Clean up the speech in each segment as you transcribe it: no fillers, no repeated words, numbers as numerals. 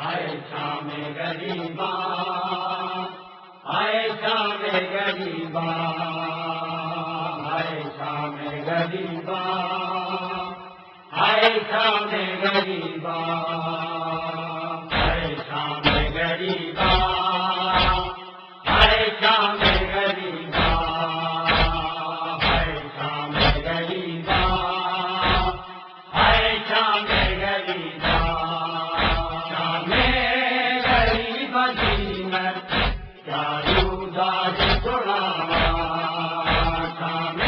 آئے شام غریباں، آئے شام غریباں، آئے شام غریباں، آئے شام غریباں، آئے شام غریباں، آئے شام غریباں، آئے شام غریباں، آئے شام غریباں، شام غریباں دی میں کیا روداد سناواں، شام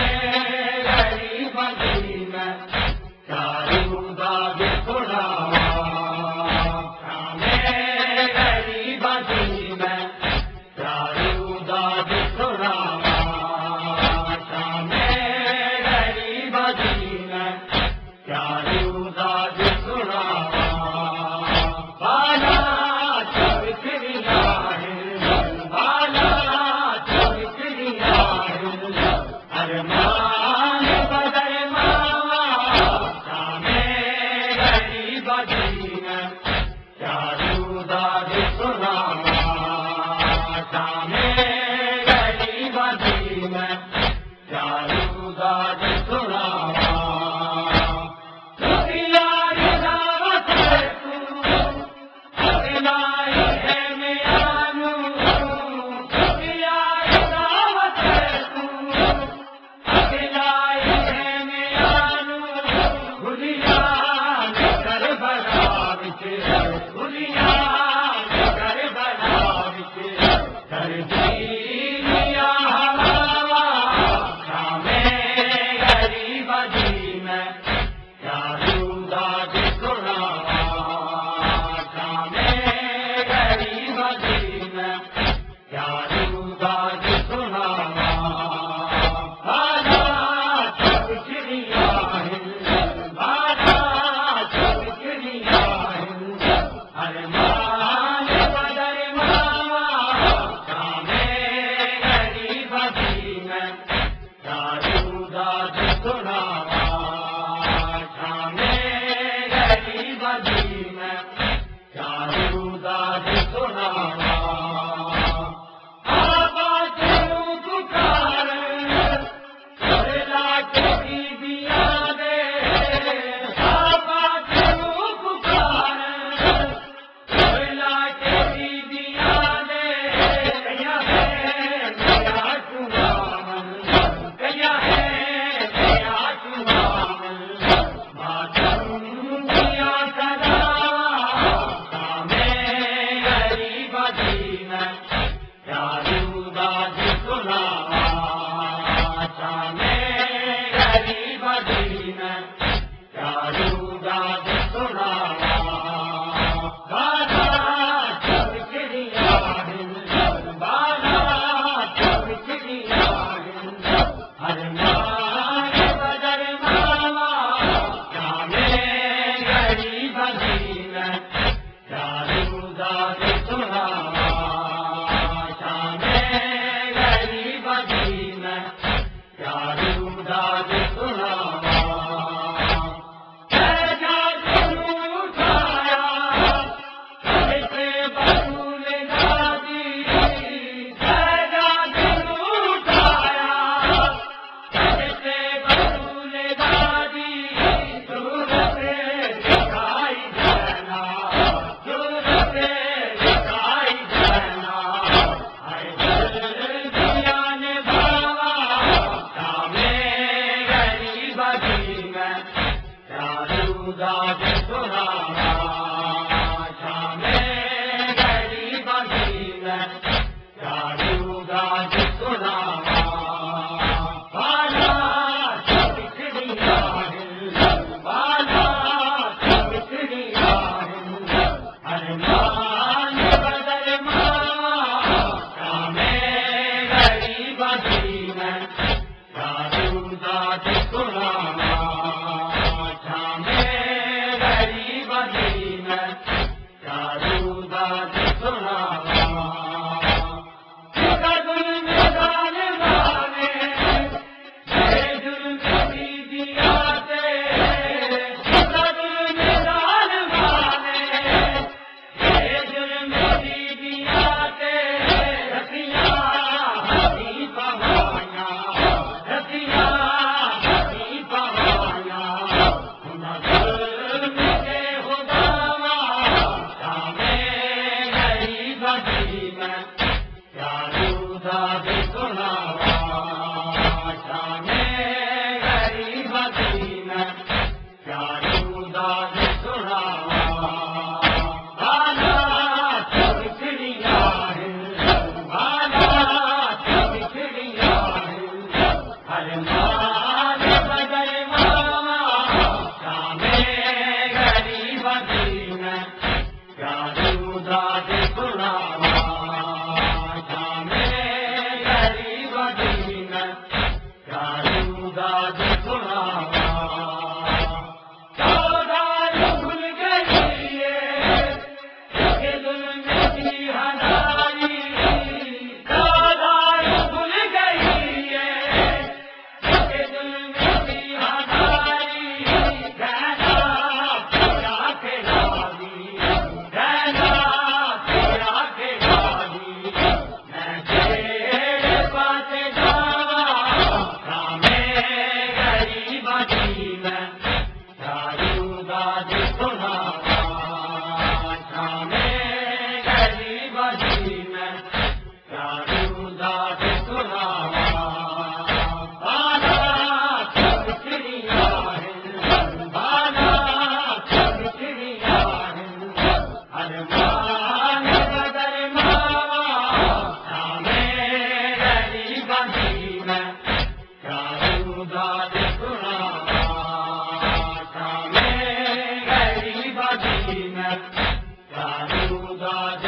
غریباں دی میں کیا روداد سناواں، شام غریباں دی میں کیا روداد سناواں، شام غریباں دی میں کیا روداد سناواں، بالا چوکڑیاں بالا چوکڑیاں ارمان بدر ماوا، شام غریباں دی میں کیا روداد سناواں، شام غریباں دی میں کیا روداد سناواں، داد سناوا شامے غریب دین چاروں داد سناوا چودار بھول گئی کہ ظلم کی ہناری چودار بھول گئی کہ ظلم کی ہناری کہنا تیرا کے لابی کہنا تیرا کے لابی میں تیرے پاس جاواں شامے غریب دین چاروں داد سناوا شامے غریب دین چاروں داد سناوا بالا چڑیا بالا چڑیا ارمان بدر ماوا شامے غریب دین چاروں داد سناوا شامے غریب دین چاروں داد